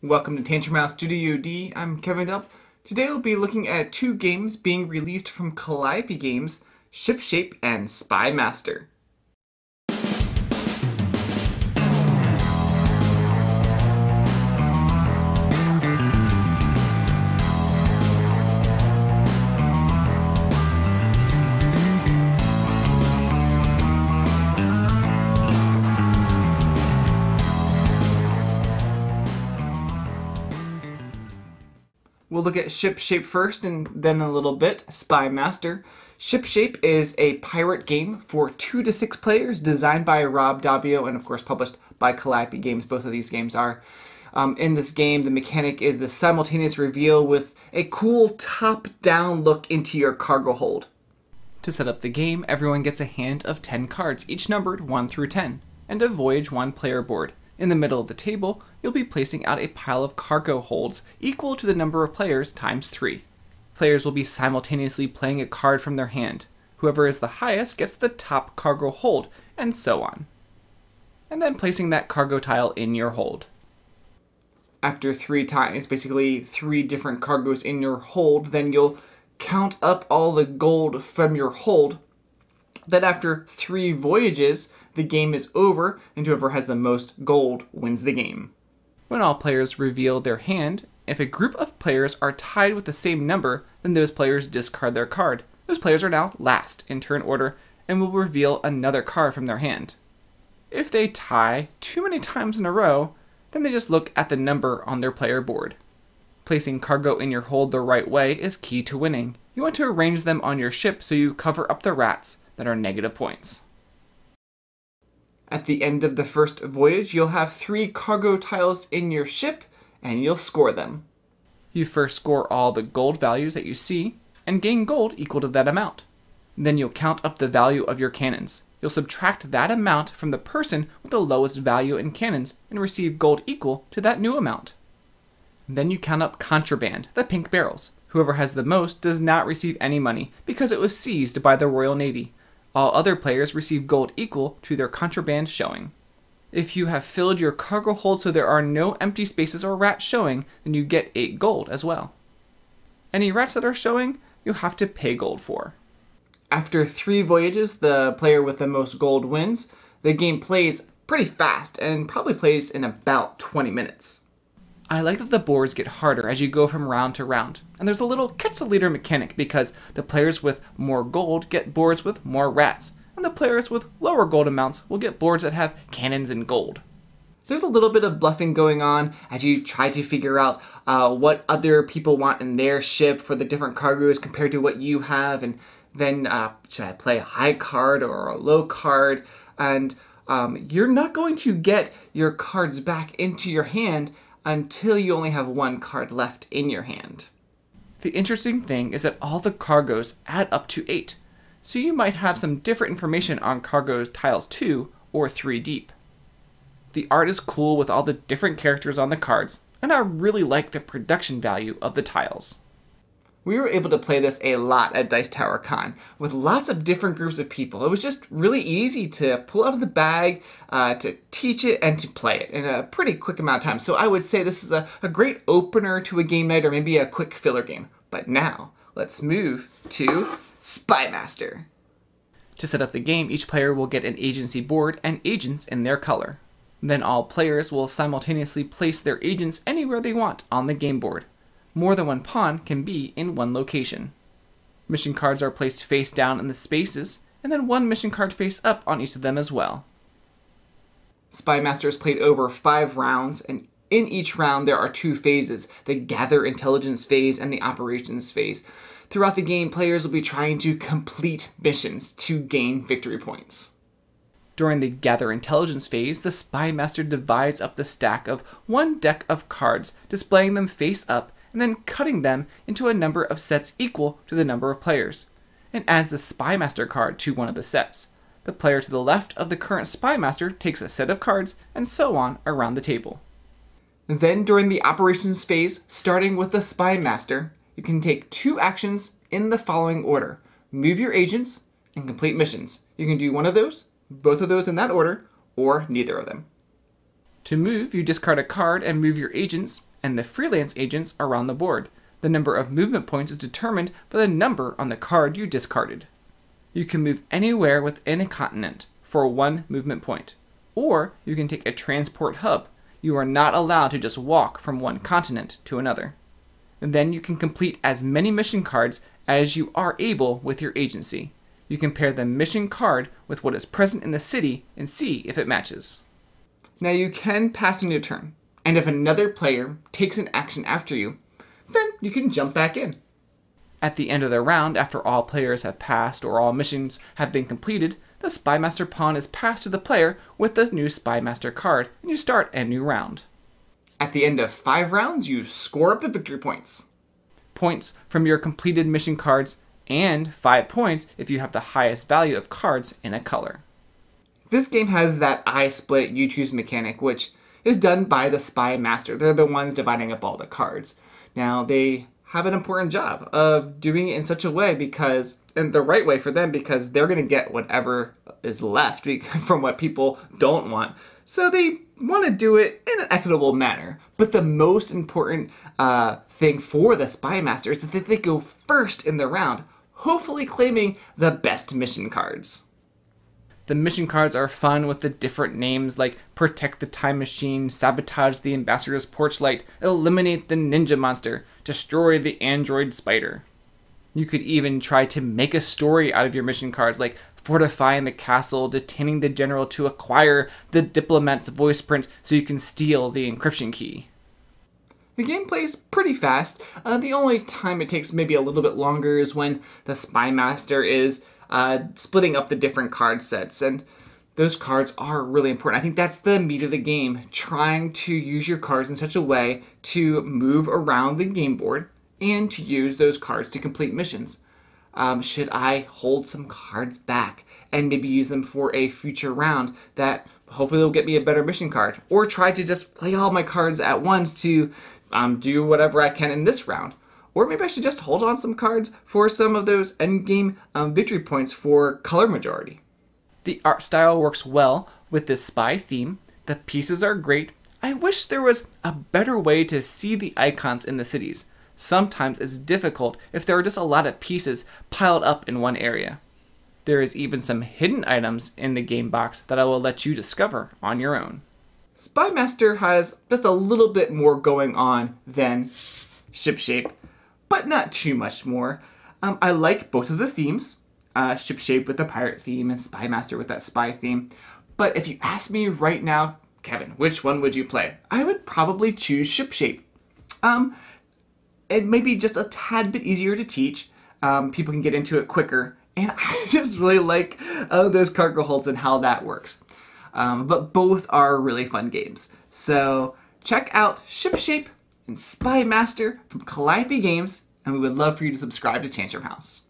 Welcome to Tantrum Mouse Studio D. I'm Kevin Delp. Today we'll be looking at two games being released from Calliope Games, ShipShape and SpyMaster. We'll look at ShipShape first and then a little bit SpyMaster. ShipShape is a pirate game for 2 to 6 players designed by Rob Daviau and of course published by Calliope Games. Both of these games are. In this game, the mechanic is the simultaneous reveal with a cool top-down look into your cargo hold. To set up the game, everyone gets a hand of 10 cards, each numbered 1 through 10, and a Voyage 1 player board. In the middle of the table, you'll be placing out a pile of cargo holds equal to the number of players times 3. Players will be simultaneously playing a card from their hand. Whoever is the highest gets the top cargo hold, and so on. And then placing that cargo tile in your hold. After 3 times, basically 3 different cargoes in your hold, then you'll count up all the gold from your hold. Then after 3 voyages, the game is over, and whoever has the most gold wins the game. When all players reveal their hand, if a group of players are tied with the same number, then those players discard their card. Those players are now last in turn order and will reveal another card from their hand. If they tie too many times in a row, then they just look at the number on their player board. Placing cargo in your hold the right way is key to winning. You want to arrange them on your ship so you cover up the rats that are negative points. At the end of the first voyage, you'll have 3 cargo tiles in your ship, and you'll score them. You first score all the gold values that you see, and gain gold equal to that amount. Then you'll count up the value of your cannons. You'll subtract that amount from the person with the lowest value in cannons, and receive gold equal to that new amount. Then you count up contraband, the pink barrels. Whoever has the most does not receive any money, because it was seized by the Royal Navy. All other players receive gold equal to their contraband showing. If you have filled your cargo hold so there are no empty spaces or rats showing, then you get 8 gold as well. Any rats that are showing, you'll have to pay gold for. After 3 voyages, the player with the most gold wins. The game plays pretty fast and probably plays in about 20 minutes. I like that the boards get harder as you go from round to round, and there's a little catch the leader mechanic because the players with more gold get boards with more rats, and the players with lower gold amounts will get boards that have cannons and gold. There's a little bit of bluffing going on as you try to figure out what other people want in their ship for the different cargoes compared to what you have, and then should I play a high card or a low card, and you're not going to get your cards back into your hand until you only have 1 card left in your hand. The interesting thing is that all the cargoes add up to 8, so you might have some different information on cargo tiles 2 or 3 deep. The art is cool with all the different characters on the cards, and I really like the production value of the tiles. We were able to play this a lot at Dice Tower Con with lots of different groups of people. It was just really easy to pull out of the bag, to teach it, and to play it in a pretty quick amount of time. So I would say this is a great opener to a game night or maybe a quick filler game. But now, let's move to SpyMaster. To set up the game, each player will get an agency board and agents in their color. Then all players will simultaneously place their agents anywhere they want on the game board. More than 1 pawn can be in 1 location. Mission cards are placed face down in the spaces, and then 1 mission card face up on each of them as well. SpyMaster is played over 5 rounds, and in each round there are 2 phases, the Gather Intelligence phase and the Operations phase. Throughout the game, players will be trying to complete missions to gain victory points. During the Gather Intelligence phase, the SpyMaster divides up the stack of 1 deck of cards, displaying them face up, and then cutting them into a number of sets equal to the number of players, and adds the SpyMaster card to one of the sets. The player to the left of the current SpyMaster takes a set of cards, and so on around the table. Then during the Operations phase, starting with the SpyMaster, you can take 2 actions in the following order. Move your agents and complete missions. You can do one of those, both of those in that order, or neither of them. To move, you discard a card and move your agents, and the freelance agents around the board. The number of movement points is determined by the number on the card you discarded. You can move anywhere within a continent for 1 movement point, or you can take a transport hub. You are not allowed to just walk from one continent to another. And then you can complete as many mission cards as you are able with your agency. You can pair the mission card with what is present in the city and see if it matches. Now you can pass on your turn, and if another player takes an action after you, then you can jump back in. At the end of the round, after all players have passed or all missions have been completed, the SpyMaster pawn is passed to the player with the new SpyMaster card, and you start a new round. At the end of 5 rounds, you score up the victory points. Points from your completed mission cards, and 5 points if you have the highest value of cards in a color. This game has that I split, you choose mechanic, which is done by the SpyMaster. They're the ones dividing up all the cards. Now, they have an important job of doing it in such a way and the right way for them, because they're going to get whatever is left from what people don't want. So they want to do it in an equitable manner. But the most important thing for the SpyMaster is that they go first in the round, hopefully claiming the best mission cards. The mission cards are fun with the different names like Protect the Time Machine, Sabotage the Ambassador's Porchlight, Eliminate the Ninja Monster, Destroy the Android Spider. You could even try to make a story out of your mission cards like Fortifying the Castle, Detaining the General to acquire the Diplomat's voice print so you can steal the encryption key. The gameplay is pretty fast. The only time it takes maybe a little bit longer is when the SpyMaster is splitting up the different card sets, and those cards are really important. I think that's the meat of the game, trying to use your cards in such a way to move around the game board and to use those cards to complete missions. Should I hold some cards back and maybe use them for a future round that hopefully will get me a better mission card, or try to just play all my cards at once to do whatever I can in this round? Or maybe I should just hold on some cards for some of those endgame victory points for color majority. The art style works well with this spy theme. The pieces are great. I wish there was a better way to see the icons in the cities. Sometimes it's difficult if there are just a lot of pieces piled up in one area. There is even some hidden items in the game box that I will let you discover on your own. SpyMaster has just a little bit more going on than ShipShape, but not too much more. I like both of the themes, ShipShape with the pirate theme and SpyMaster with that spy theme. But if you ask me right now, Kevin, which one would you play? I would probably choose ShipShape. It may be just a tad bit easier to teach. People can get into it quicker. And I just really like those cargo holds and how that works. But both are really fun games. So check out ShipShape and SpyMaster from Calliope Games, and we would love for you to subscribe to Tantrum House.